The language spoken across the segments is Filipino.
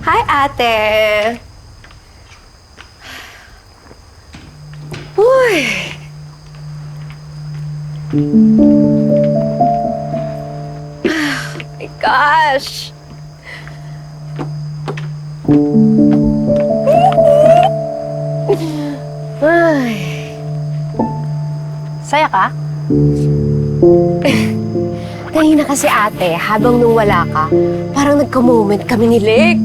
Hi, ate! Uy! Oh my gosh! Ay. Saya ka? Kanina kasi ate, habang nung wala ka, parang nagka-moment kami ni Lek.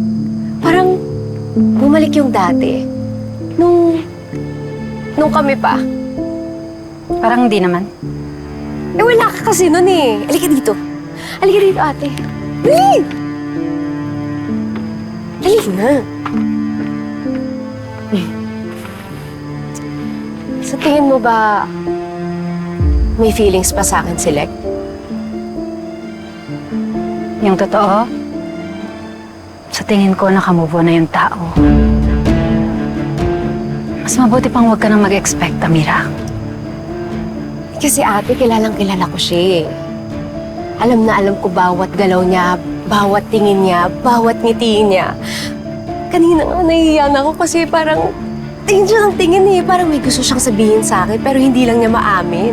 Parang bumalik yung dati. Nung kami pa. Parang hindi naman. Eh wala ka kasi nun eh. Halika dito. Halika dito ate. Dali! Dali na. Sa tingin mo ba may feelings pa sa akin si Lek? Yung totoo, sa tingin ko nakamove on na yung tao. Mas mabuti pang huwag ka nang mag-expect, Amira. Kasi ate, kilalang kilala ko siya eh. Alam na alam ko bawat galaw niya, bawat tingin niya, bawat ngiti niya. Kanina nga nahihiya na ako kasi parang tingin siya ng tingin eh. Parang may gusto siyang sabihin sa akin pero hindi lang niya maamin.